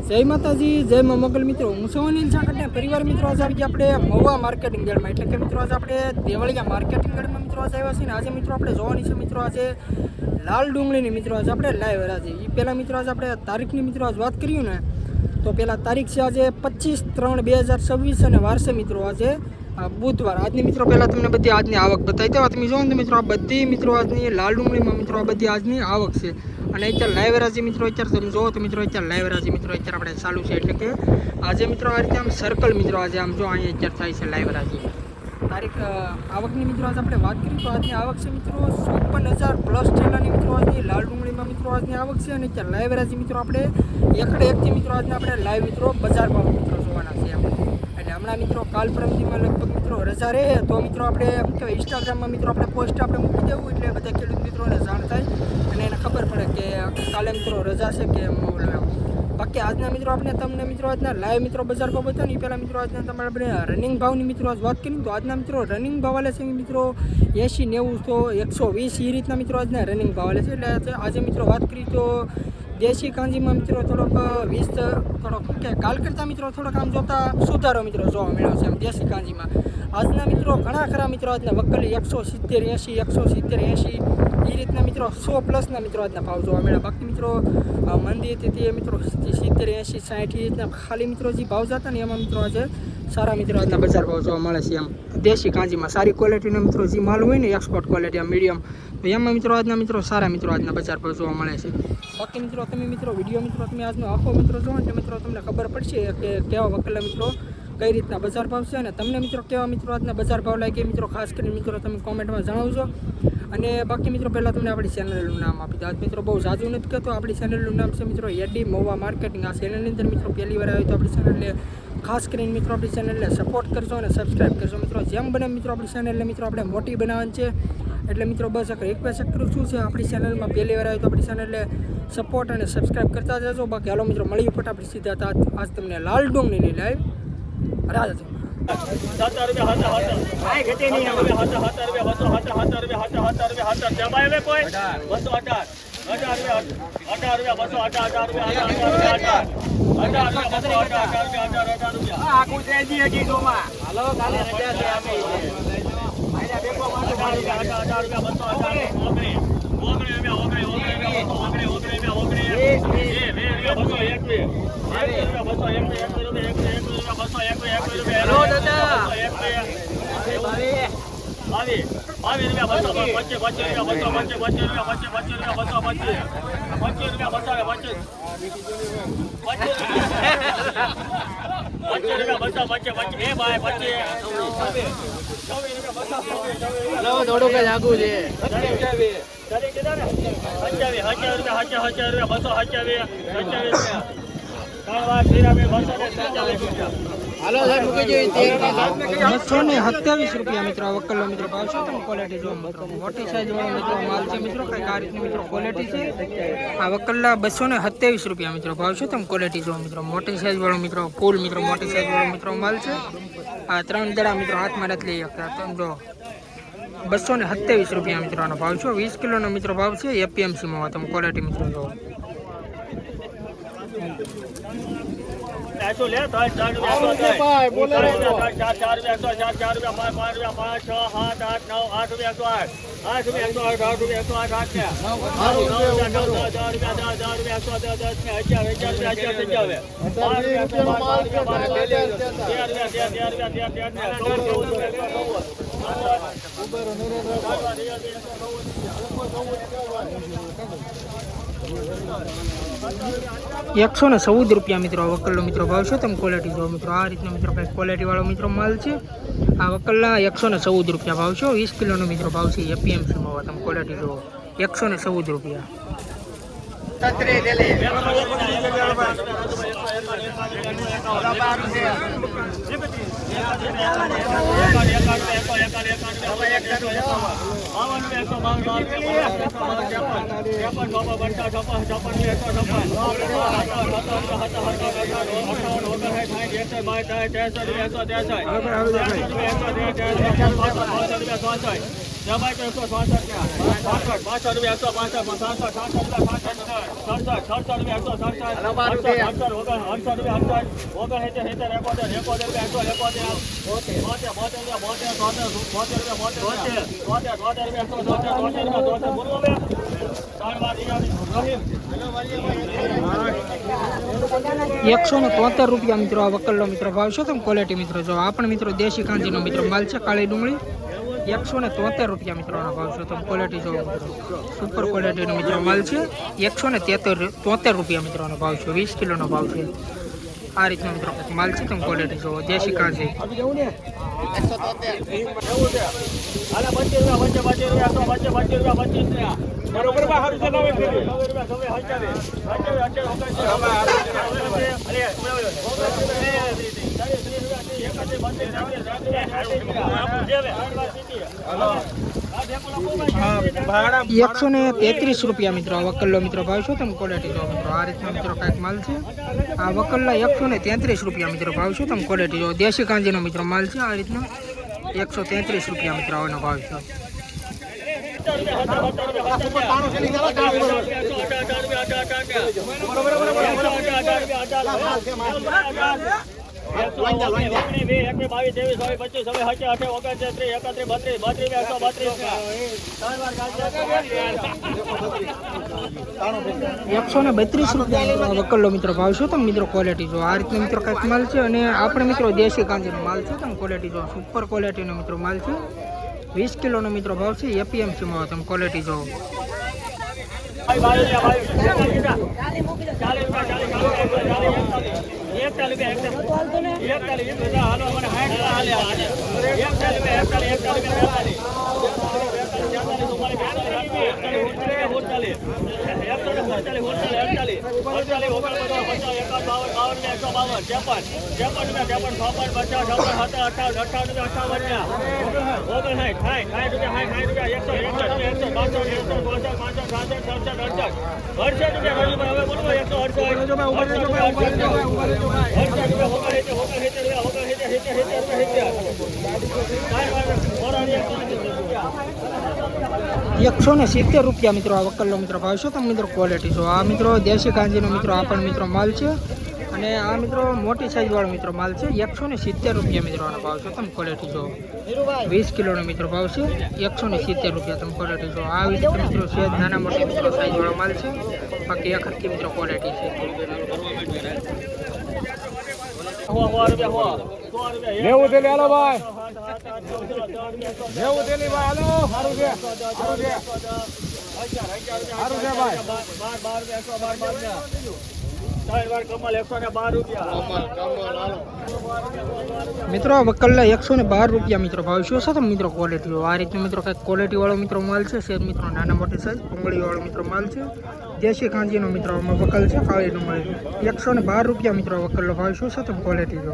જય માતાજી, જય મા મોગલ મિત્રો. હું છું અનિલ સાકટને પરિવાર મિત્રો. આજે આવી આપણે મહુવા માર્કેટિંગ યાર્ડમાં, એટલે કે મિત્રો આજે આપણે દેવળિયા માર્કેટિંગ યાર્ડમાં મિત્રો આજે આવ્યા છીએ. આજે મિત્રો આપણે જોવાની છે મિત્રો આજે લાલ ડુંગળીની મિત્રો આજે આપણે લાઈવ આજે એ પહેલાં મિત્રો આજે આપણે તારીખની મિત્રો આજે વાત કર્યું ને તો પહેલાં તારીખ છે આજે 25/3/2026 અને વાર છે મિત્રો આજે બુધવાર. આજની મિત્રો પહેલાં તમને બધી આજની આવક બતાવી દો. તમે જોવો ને મિત્રો આ બધી મિત્રો આજની લાલ ડુંગળીમાં મિત્રો આ બધી આજની આવક છે. અને અત્યારે લાઈવ રાજી મિત્રો અત્યારે તમે જોવો તો મિત્રો અત્યારે લાઈવ રાજી મિત્રો અત્યારે આપણે ચાલુ છે. એટલે કે આજે મિત્રો આ રીતે આમ સર્કલ મિત્રો આજે આમ જો અહીંયા અત્યારે થાય છે લાઈવ રાજી. તારીખ આવકની મિત્રો આજે આપણે વાત કરીએ તો આજની આવક છે મિત્રો 54,000+ ઠેલાની મિત્રો આજની લાલ ડુંગળીમાં મિત્રો આજની આવક છે. અને અત્યારે લાઈવ રાજી મિત્રો આપણે એકડે એકથી મિત્રો આજના આપણે લાઈવ મિત્રો બજાર ભાવ મિત્રો જોવાના છે. એટલે હમણાં મિત્રો કાલ પરમદીમાં લગભગ મિત્રો રજા રહે તો મિત્રો આપણે શું કહેવાય ઇન્સ્ટાગ્રામમાં મિત્રો આપણે પોસ્ટ આપણે મૂકી દેવું એટલે બધા ખેડૂત મિત્રોને જાણ થાય અને એને ખબર પડે કે કાલે મિત્રો રજા છે કે બાકી આજના મિત્રો આપણે તમને મિત્રો આજના લાઈવ મિત્રો બજાર ભાવ બતાવો ને પહેલાં મિત્રો આજના તમારે આપણે રનિંગ ભાવની મિત્રો આજ વાત કરીએ તો આજના મિત્રો રનિંગ ભાવ આલે છે મિત્રો 80, 90, 120 એ રીતના મિત્રો આજના રનિંગ ભાવ આલે છે. એટલે આજે મિત્રો વાત કરીએ તો દેશી કાંજીમાં મિત્રો થોડોક 20 થોડોક કે કાલ કરતાં મિત્રો થોડોક આમ જોતા સુધારો મિત્રો જોવા મળ્યો છે. આમ દેશી કાંજીમાં આજના મિત્રો ઘણા ખરા મિત્રો આજના વકલી 170, 80, 170, 80 એ રીતના મિત્રો 100+ મિત્રો આજના ભાવ જોવા મળ્યા. બાકી મિત્રો મંદી હતી તે મિત્રો 70, 80, 60 એ રીતના ખાલી મિત્રો જે ભાવ જતા ને એમાં મિત્રો આજે સારા મિત્રો આજના બજાર ભાવ જોવા મળે છે. એમ દેશી કાંજીમાં સારી ક્વોલિટીનો મિત્રો જે માલ હોય ને એક્સપોર્ટ ક્વોલિટી આમ મીડિયમ તો એમાં મિત્રો આજના મિત્રો સારા મિત્રો આજના બજાર ભાવ જોવા મળે છે. બાકી મિત્રો તમે મિત્રો વિડીયો મિત્રો તમે આજનો આખો મિત્રો જોવો ને મિત્રો તમને ખબર પડશે કે કેવા વકલા મિત્રો કઈ રીતના બજાર ભાવ છે અને તમને મિત્રો કેવા મિત્રો આજના બજાર ભાવ લાગે મિત્રો ખાસ કરીને મિત્રો તમે કોમેન્ટમાં જણાવજો. અને બાકી મિત્રો પહેલાં તમને આપણી ચેનલનું નામ આપી દો. આજ મિત્રો બહુ ઝાઝું નથી કહેતો, આપણી ચેનલનું નામ છે મિત્રો એડી મહુવા માર્કેટિંગ. આ ચેનલની અંદર મિત્રો પહેલી વાર આવ્યો તો આપણી ચેનલને ખાસ કરીને મિત્રો આપણી ચેનલને સપોર્ટ કરજો અને સબસ્ક્રાઈબ કરજો મિત્રો. જેમ બને મિત્રો આપણી ચેનલને મિત્રો આપણે મોટી બનાવવાની છે. એટલે મિત્રો બસ એક રિક્વેસ્ટ કરું છું છે આપણી ચેનલમાં પહેલી વાર આવ્યો તો આપણી ચેનલને સપોર્ટ અને સબસ્ક્રાઈબ કરતા જજો. બાકી હાલો મિત્રો મળીએ ફટાફટ સીધા આજ તમને લાલ ડુંગળીની લાઈવ રાજ થોડુંક જ આગું છે. ₹227 મિત્રો વકલો મિત્રો ભાવ છે. તમે ક્વોલિટી જોવા મિત્રો મોટી સાઈઝ વાળો મિત્રો માલ છે મિત્રો કંઈક આ રીતની મિત્રો ક્વોલિટી છે. આ વકલના ₹227 મિત્રો ભાવ છે. તમે ક્વોલિટી જોવા મિત્રો મોટી સાઈઝ વાળો મિત્રો ફૂલ મિત્રો મોટી સાઈઝ વાળો મિત્રો માલ છે. આ 3 દડા મિત્રો હાથમાં નથી લઈ શકતા. તમે જો ₹227 મિત્રો આનો ભાવ છે. 20 કિલોનો મિત્રો ભાવ છે એપીએમસીમાં. તમે ક્વોલિટી મિત્રો જોવો. ₹114 મિત્રો વકલનો મિત્રો ભાવ છે. તમે ક્વોલિટી જો મિત્રો આ રીતનો મિત્રો કંઈક ક્વોલિટી વાળો મિત્રો માલ છે. આ વકલના ₹114 ભાવ છે. 20 કિલોનો મિત્રો ભાવ છે એપીએમસીમાં. તમે ક્વોલિટી જુઓ ₹114. જમાઈ 166 રૂપિયા 65 ₹173 રૂપિયા મિત્રો આ વકલનો મિત્રો ભાવ છે. તમે ક્વોલિટી મિત્રો જો આ પણ મિત્રો દેશી કાંજીનો મિત્રો માલ છે. કાળી ડુંગળી ₹173 રૂપિયા મિત્રોનો ભાવ છે. તમે ક્વોલિટી જો મિત્રો સુપર ક્વોલિટીનો મિત્રો માલ છે. ₹173 રૂપિયા મિત્રોનો ભાવ છે. 20 કિલોનો ભાવ છે. આ રીતનો મિત્રો માલ છે. તમે ક્વોલિટી જો દેશી કાંજી ₹133 રૂપિયા મિત્રો વકલ્લો મિત્રો ભાવ છે. તમે ક્વોલિટી જો મિત્રો આ રીતનો મિત્રો કાંઈક માલ છે. આ વકલ્લા ₹133 રૂપિયા મિત્રો ભાવ છે. તમે ક્વોલિટી જો દેશી કાંજીનો મિત્રો માલ છે. આ રીતનો ₹133 રૂપિયા મિત્રો આનો ભાવ છે. ₹132 વકલ્લો મિત્રો ભાવ છે. તમે મિત્રો ક્વોલિટી જો આ રીતનો મિત્રો કાંઈક માલ છે. અને આપણે મિત્રો દેશી કાંજીનો માલ છે. તમે ક્વોલિટી જો સુપર ક્વોલિટીનો મિત્રો માલ છે. 20 કિલોનો મિત્રો ભાવ છે. એપીએમસી માં તમે ક્વોલિટી જો ₹170 મિત્રો આ વકલ્લો મિત્રો ભાવ છે. તમે મિત્રો ક્વોલિટી જો આ મિત્રો દેશી કાંજીનો મિત્રો આ પણ મિત્રો માલ છે. અને આ મિત્રો મોટી સાઈઝ વાળો મિત્રો માલ છે. ₹170 મિત્રો આનો ભાવ છે. તમે ક્વોલિટી જો 20 કિલોનો મિત્રો ભાવ છે. ₹170 તમે ક્વોલિટી જો આ મિત્રો છે. નાના મોટા મિત્રો સાઈઝ વાળો માલ છે. બાકી એક હરકી મિત્રો ક્વોલિટી છે. લેવું તે લેલો ભાઈ, લેવું તે લી ભાઈ, હાલો સારું છે, સારું છે, સારું છે ભાઈ. મિત્રો વકલ્લા ₹112 મિત્રો ભાવ શું છે. તમે મિત્રો ક્વોલિટી આ રીતનો મિત્રો કંઈક ક્વોલિટી વાળો મિત્રો માલ છે. શેર મિત્રો નાના મોટી સાઈઝ કોંગળી વાળો મિત્રો માલ છે. દેશી કાંજીનો મિત્રો વકલ છે. કાળી ડુંગળી ₹112 મિત્રો વકલ્લો ભાવ શું છે. તમે ક્વોલિટી જો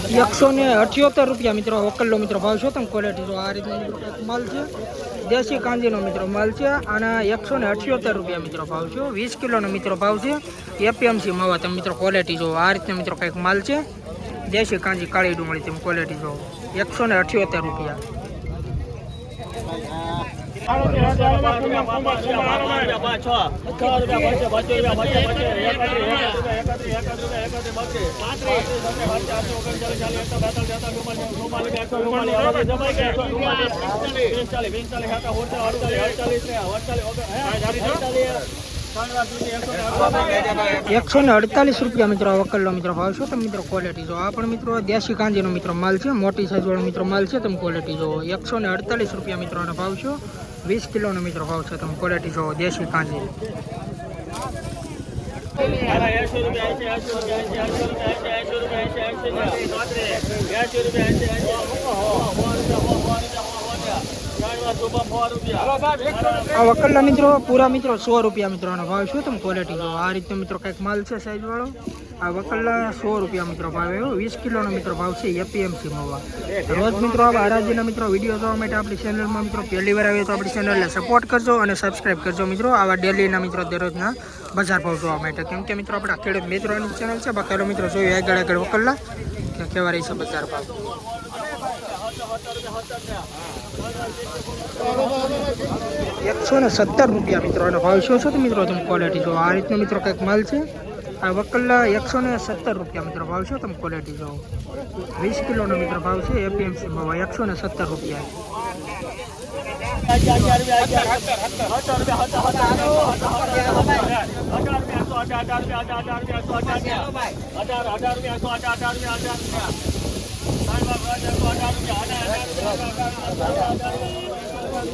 ₹178 મિત્રો વકલ્લો મિત્રો ભાવ છો. તમે ક્વોલિટી જો આ રીતનો માલ છે. દેશી કાંજીનો મિત્રો માલ છે. આના ₹178 મિત્રો ભાવ છે. 20 કિલોનો મિત્રો ભાવ છે. એપીએમસી માવા તમે મિત્રો ક્વોલિટી જો આ રીતનો મિત્રો કંઈક માલ છે. દેશી કાંજી કાળી ડુંગળી તમે ક્વોલિટી જો ₹178. ₹148 મિત્રો વકલ્લો મિત્રો ભાવ છો. તમે મિત્રો ક્વોલિટી જો આ પણ મિત્રો દેશી કાંજીનો મિત્રો માલ છે. મોટી સાઈઝ વાળો મિત્રો માલ છે. તમે ક્વોલિટી જો ₹148 મિત્રોનો ભાવ છો. 20 કિલોનો મિત્રો ભાવ છે. તમે ક્વોલિટી જો દેશી કાંજી આ વકલના મિત્રો પૂરા મિત્રો 100 રૂપિયા મિત્રોનો ભાવ શું તમે ક્વોલિટી જો આ રીતનો મિત્રો કંઈક માલ છે સાઈઝ વાળો આ વકલના 100 રૂપિયા મિત્રો ભાવ એવો 20 કિલોનો મિત્રો ભાવ છે એપીએમસી મવા રોજ મિત્રો આ હરાજીના મિત્રો વિડીયો જોવા માટે આપણી ચેનલમાં મિત્રો પહેલી વાર આવ્યો તો આપણી ચેનલને સપોર્ટ કરજો અને સબસ્ક્રાઇબ કરજો મિત્રો આવા ડેલીના મિત્રો દરરોજના બજાર ભાવ જોવા માટે કેમ કે મિત્રો આપણા ખેડૂત મિત્રોની ચેનલ છે બાકી મિત્રો જોઈએ આગળ વકલના કે કેવા રહી છે બજાર ભાવ 117 રૂપિયા મિત્રો અને ભાવ શું છે તો મિત્રો તમે ક્વોલિટી જો આ રીતનો મિત્રો કંઈક માલ છે આ વકલના 117 રૂપિયા મિત્રો ભાવ છે તમે ક્વોલિટી જો 20 કિલોનો મિત્રો ભાવ છે એપીએમસી ભાવ 117 રૂપિયા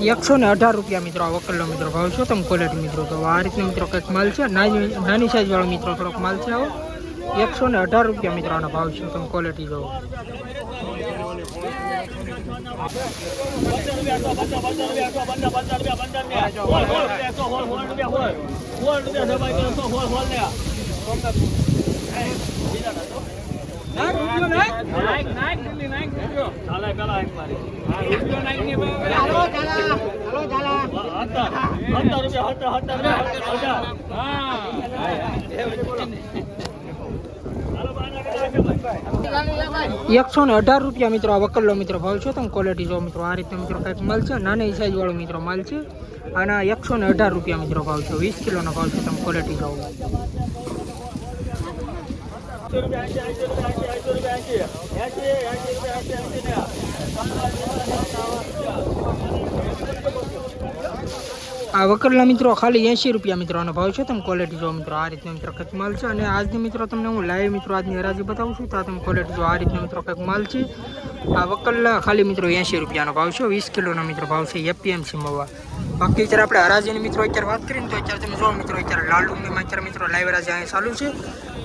₹118 મિત્રો આ વકલનો મિત્રો ભાવ છે તમે ક્વોલિટી મિત્રો તો આ રીતનો મિત્રો કંઈક માલ છે નાની સાઈઝ વાળો મિત્રો થોડોક માલ છે આવો ₹118 મિત્રો આનો ભાવ છે તમે ક્વોલિટી જો ₹118 મિત્રો આ વકલનો મિત્રો ભાવ છે તમે ક્વોલિટી જો મિત્રો આ રીતે મિત્રો કંઈક માલ છે નાની સાઈઝ વાળો મિત્રો માલ છે આના ₹118 મિત્રો ભાવ છે 20 કિલોનો ભાવ છે તમે ક્વોલિટી જો આ વકલના મિત્રો ખાલી ₹80 મિત્રોનો ભાવ છે તમે ક્વોલિટી જો મિત્રો આ રીતનો મિત્રો કંઈક માલ છે અને આજની મિત્રો તમને હું લાઈવ મિત્રો આજની હરાજી બતાવું છું તો તમે ક્વોલિટી જો આ રીતનો મિત્રો કંઈક માલ છે આ વકલના ખાલી મિત્રો ₹80 ભાવ છે 20 કિલોનો મિત્રો ભાવ છે એપીએમસી મવા બાકી અત્યારે આપણે હરાજીની મિત્રો અત્યારે વાત કરીને તો અત્યારે તમે જો મિત્રો અત્યારે લાલ ડુંગળીમાં અત્યારે મિત્રો લાઈવ હરાજી અહીં ચાલુ છે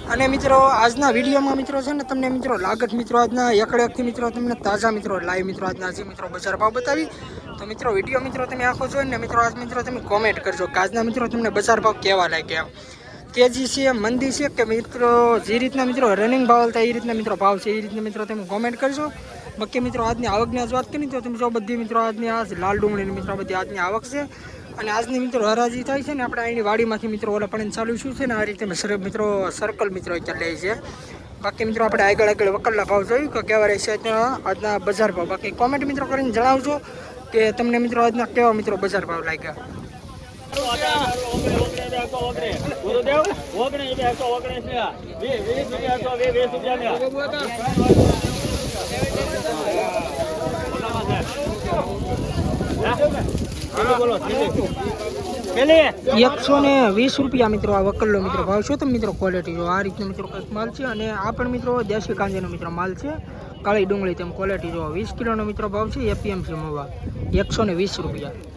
અને મિત્રો આજના વિડીયોમાં મિત્રો છે ને તમને મિત્રો લાગત મિત્રો આજના એકડેકથી મિત્રો તમને તાજા મિત્રો લાઈવ મિત્રો આજના જે મિત્રો બજાર ભાવ બતાવી તો મિત્રો વિડીયો મિત્રો તમે આખો જોઈને ને મિત્રો આજ મિત્રો તમે કોમેન્ટ કરજો કે આજના મિત્રો તમને બજાર ભાવ કેવા લાગ્યા તેજી છે મંદી છે કે મિત્રો જે રીતના મિત્રો રનિંગ ભાવ હતા એ રીતના મિત્રો ભાવ છે એ રીતના મિત્રો તમે કોમેન્ટ કરજો બાકી મિત્રો આજની આવકની આજ વાત કરી તો તમે જો બધી મિત્રો આજની આજ લાલ ડુંગળીની મિત્રો બધી આજની આવક છે અને આજની મિત્રો હરાજી થાય છે ને આપણે અહીંની વાડીમાંથી મિત્રો ઓલા પણ ચાલુ શું છે ને આ રીતે મિત્રો સર્કલ મિત્રો અત્યારે લે છે બાકી મિત્રો આપણે આગળ વકલના ભાવ જોયું કે કેવા રહેશે આજના બજાર ભાવ બાકી કોમેન્ટ મિત્રો કરીને જણાવજો કે તમને મિત્રો આજના કેવા મિત્રો બજાર ભાવ લાગ્યા ₹120 મિત્રો આ વકલનો મિત્રો ભાવ છે તમે મિત્રો ક્વોલિટી જો આ રીતનો મિત્રો કંઈક માલ છે અને આ પણ મિત્રો દેશી કાંજીનો મિત્રો માલ છે કાળી ડુંગળી તેમ ક્વોલિટી જો 20 કિલોનો મિત્રો ભાવ છે એપીએમસી મવા ₹120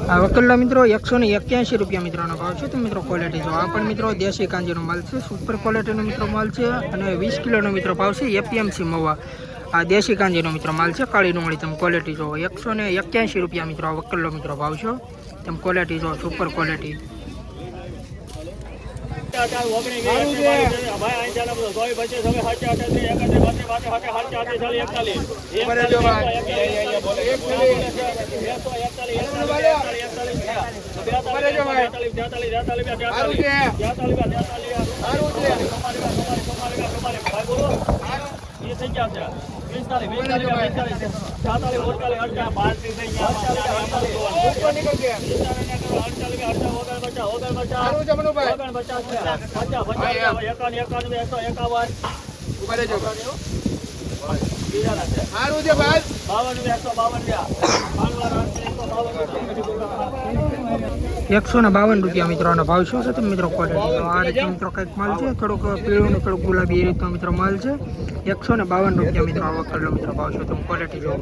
આ વકલના મિત્રો ₹181 મિત્રોનો ભાવ છે તો મિત્રો ક્વોલિટી જો આ પણ મિત્રો દેશી કાંજીનો માલ છે સુપર ક્વોલિટીનો મિત્રો માલ છે અને 20 કિલોનો મિત્રો ભાવ છે એપીએમસી મવા આ દેશી કાંજીનો મિત્રો માલ છે કાળી ડુંગળી તમે ક્વોલિટી જો ₹181 મિત્રો આ વકલનો મિત્રો ભાવ છે તમે ક્વોલિટી જો સુપર ક્વોલિટી સારું છે મનુભાઈ. ઉભા રહેજો. સારું છે ભાઈ. 152 રૂપિયા મિત્રોનો ભાવ શું છે તમે મિત્રો ક્વોલિટી આ રીતે મિત્રો કંઈક માલ છે, થોડુંક પીળું ને થોડુંક ગુલાબી એ રીતનો મિત્રો માલ છે. 152 રૂપિયા મિત્રો આવો કરેલો મિત્રો ભાવ શું તમે ક્વોલિટી જોવો.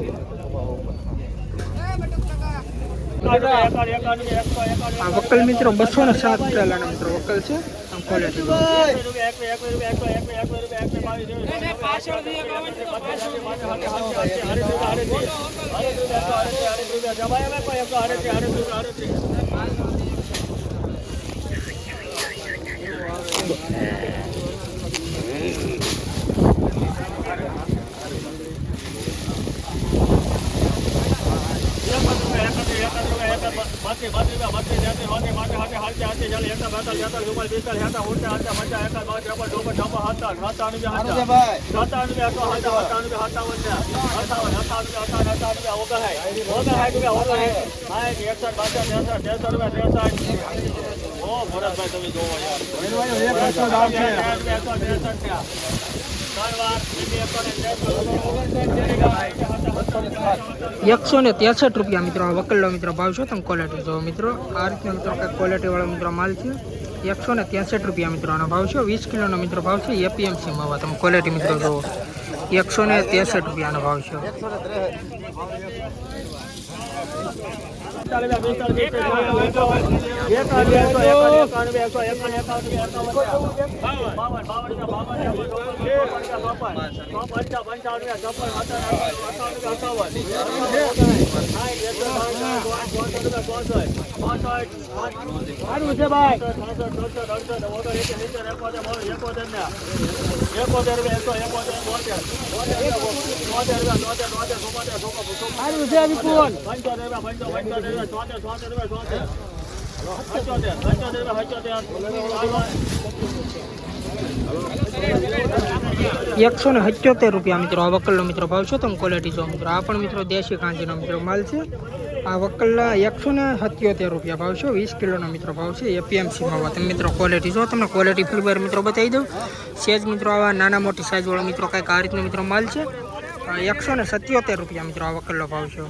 આ વકલ મિત્રો 207 કરેલાના મિત્રો વકલ છે, તમે ક્વોલિટી જોવો. ₹163 મિત્રો આ વકલનો મિત્રો ભાવ છે, તમે ક્વોલિટી જોવો મિત્રો. આ રીતના મિત્રો કંઈક ક્વોલિટી વાળો મિત્રો માલ છે. 163 રૂપિયા મિત્રો આનો ભાવ છે. 20 કિલોનો મિત્રો ભાવ છે. એપીએમસી માં તમે ક્વોલિટી મિત્રો જોવો. 163 રૂપિયાનો ભાવ છે. ₹177 મિત્રો આ વકલનો મિત્રો ભાવ છે, તમે ક્વોલિટી જો મિત્રો. આ પણ મિત્રો દેશી કાંજીનો મિત્રો માલ છે. આ વકલના ₹177 ભાવ છે. 20 કિલોનો મિત્રો ભાવ છે. એપીએમસી માં તમે મિત્રો ક્વોલિટી જો. તમને ક્વોલિટી ફરીવાર મિત્રો બતાવી દઉં. સેજ મિત્રો આવા નાના મોટી સાઈઝ વાળો મિત્રો કંઈક આ રીતનો મિત્રો માલ છે. ₹177 મિત્રો આ વકલનો ભાવ છે.